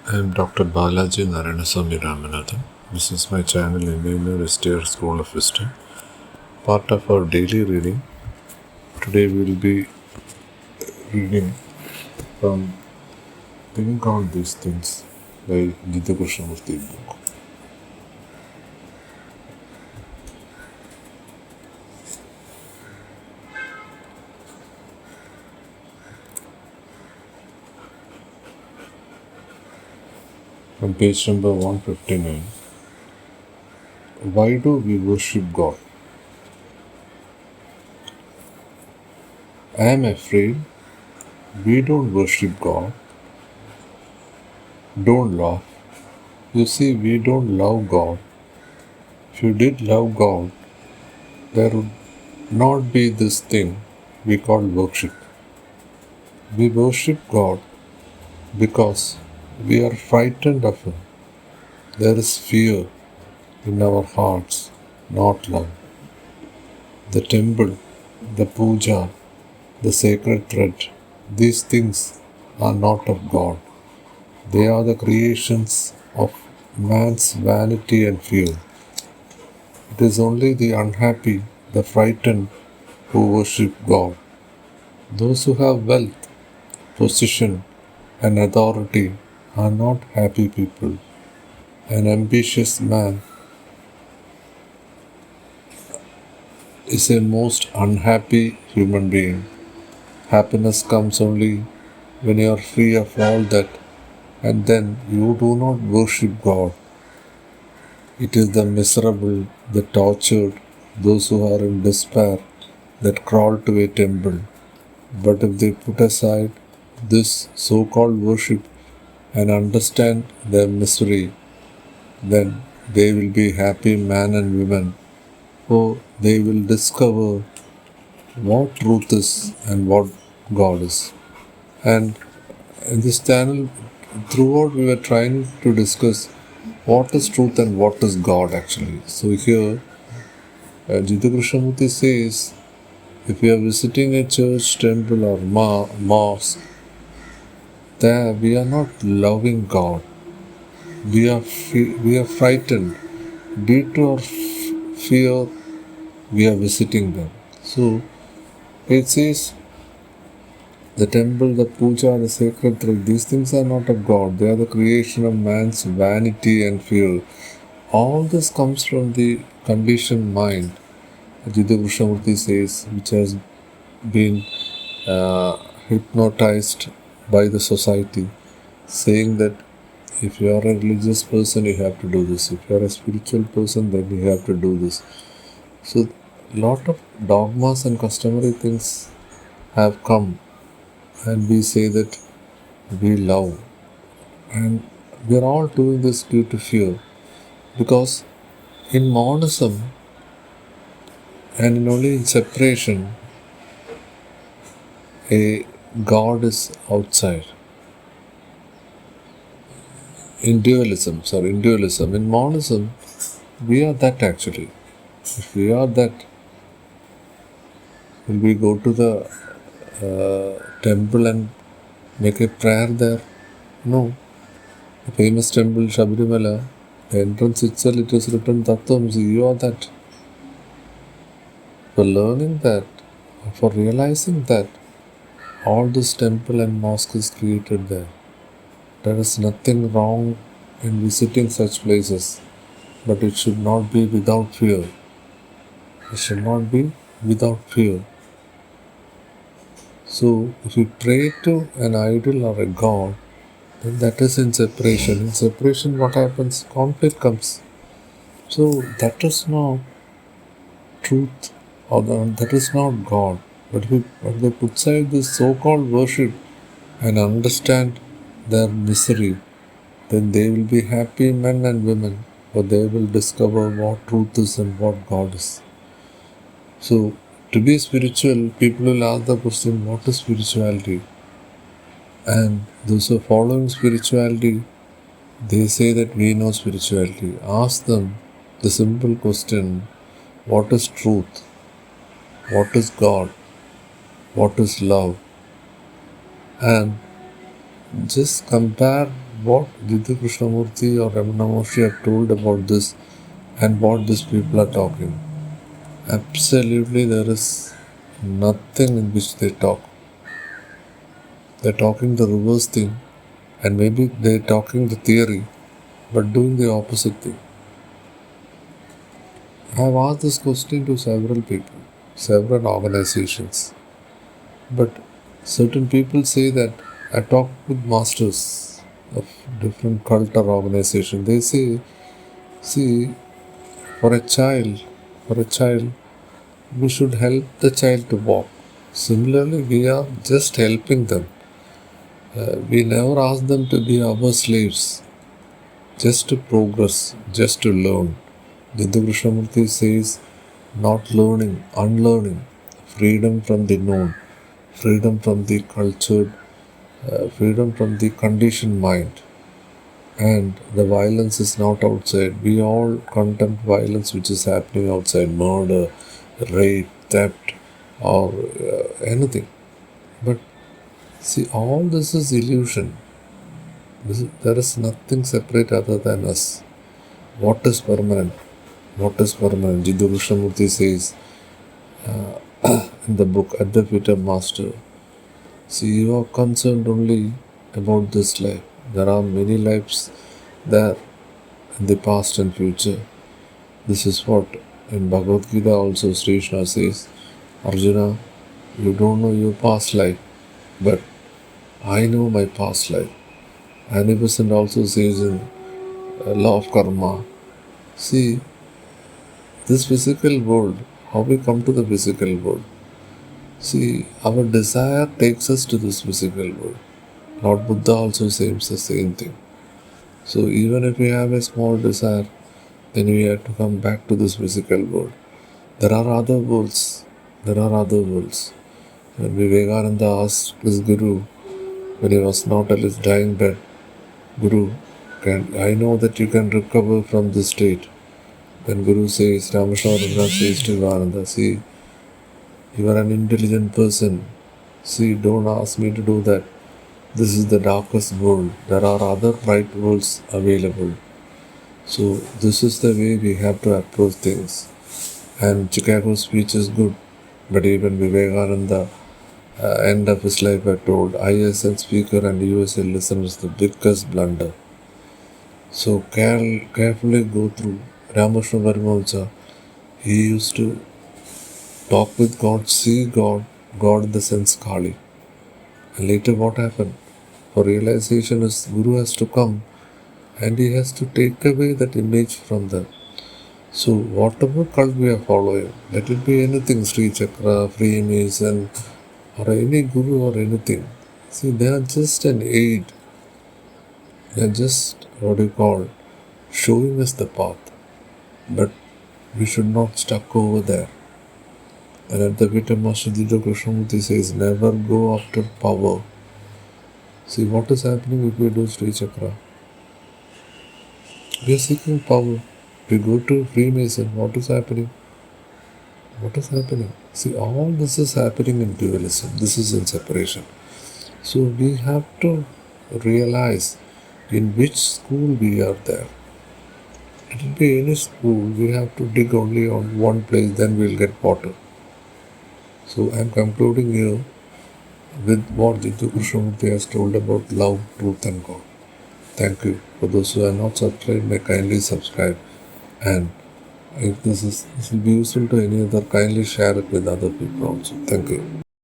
I am Dr. Balaji Narayanaswamy Ramanathan. This is my channel Indian STR School of Wisdom. Part of our daily reading. Today we will be reading from Think on These Things by Krishnamurti book. From page number 159. Why do we worship God? I am afraid we don't worship God. Don't laugh. You see, we don't love God. If you did love God, there would not be this thing we call worship. We worship God because we are frightened of Him. There is fear in our hearts, not love. The temple, the puja, the sacred thread, these things are not of God. They are the creations of man's vanity and fear. It is only the unhappy, the frightened, who worship God. Those who have wealth, position, and authority are not happy people. An ambitious man is a most unhappy human being. Happiness comes only when you are free of all that, and then you do not worship God. It is the miserable, the tortured, those who are in despair that crawl to a temple. But if they put aside this so-called worship and understand their misery, then they will be happy men and women, for they will discover what truth is and what God is. And in this channel, throughout we were trying to discuss what is truth and what is God actually. So here, Krishnamurti says, if you are visiting a church, temple or mosque, there we are not loving God. We are frightened. Due to our fear, we are visiting them. So it says, the temple, the puja, the sacred thread, these things are not of God. They are the creation of man's vanity and fear. All this comes from the conditioned mind, Krishnamurti says, which has been hypnotized by the society, saying that if you are a religious person, you have to do this. If you are a spiritual person, then you have to do this. So, lot of dogmas and customary things have come, and we say that we love. And we are all doing this due to fear. Because in monism, and only in separation, a God is outside. In dualism. In monism, we are that actually. If we are that, will we go to the temple and make a prayer there? No. The famous temple Shabarimala, the entrance itself, it is written Tattvamsi, you are that. For learning that, for realizing that, all this temple and mosque is created there. There is nothing wrong in visiting such places, but it should not be without fear. It should not be without fear. So, if you pray to an idol or a god, then that is in separation. In separation, what happens? Conflict comes. So, that is not truth, or that is not God. But if they put aside this so-called worship and understand their misery, then they will be happy men and women, for they will discover what truth is and what God is. So, to be spiritual, people will ask the question, what is spirituality? And those who are following spirituality, they say that we know spirituality. Ask them the simple question, what is truth? What is God? What is love? And just compare what Jiddu Krishnamurti or Ramana Maharshi have told about this and what these people are talking. Absolutely, there is nothing in which they talk. They're talking the reverse thing, and maybe they're talking the theory, but doing the opposite thing. I have asked this question to several people, several organizations, but certain people say that I talk with masters of different cult or organization. They say, see, for a child, we should help the child to walk. Similarly, we are just helping them. We never ask them to be our slaves, just to progress, just to learn. Jiddu Krishnamurti says, not learning, unlearning, freedom from the known, freedom from the cultured, freedom from the conditioned mind. And the violence is not outside. We all contempt violence which is happening outside, murder, rape, theft, or anything. But see, all this is illusion. There is nothing separate other than us. What is permanent? What is permanent? Jiddu Krishnamurti says in the book Adv Master, see, you are concerned only about this life. There are many lives there in the past and future. This is what in Bhagavad Gita also Sri Krishna says, Arjuna, you don't know your past life, but I know my past life. Annie also says in Law of Karma, see, this physical world, how we come to the physical world. See, our desire takes us to this physical world. Lord Buddha also says the same thing. So even if we have a small desire, then we have to come back to this physical world. There are other worlds. When Vivekananda asked his Guru, when he was not at his dying bed, Guru, I know that you can recover from this state. Then Guru says, Ramachandra says to Vivekananda, see, you are an intelligent person. See, don't ask me to do that. This is the darkest world. There are other bright worlds available. So this is the way we have to approach things. And Chicago's speech is good, but even Vivekananda, end of his life, had told ISL speaker and USA listener is the biggest blunder. So carefully go through. Ramakrishna Paramahamsa, he used to talk with God, see God in the sense Kali. And later what happened? For realization, his Guru has to come and he has to take away that image from them. So whatever cult we are following, let it be anything, Sri Chakra, Freemason, or any Guru or anything. See, they are just an aid. They are just, showing us the path. But we should not stuck over there. And at the Vita Master Jiddu Krishnamurti says, never go after power. See what is happening if we do Sri Chakra. We are seeking power. We go to Freemason. What is happening? See, all this is happening in dualism. This is in separation. So we have to realize in which school we are there. It will be any school. We have to dig only on one place, then we will get water. So I am concluding here with what Jiddu Krishnamurti has told about love, truth and God. Thank you. For those who are not subscribed, may kindly subscribe. And if this will be useful to any other, kindly share it with other people also. Thank you.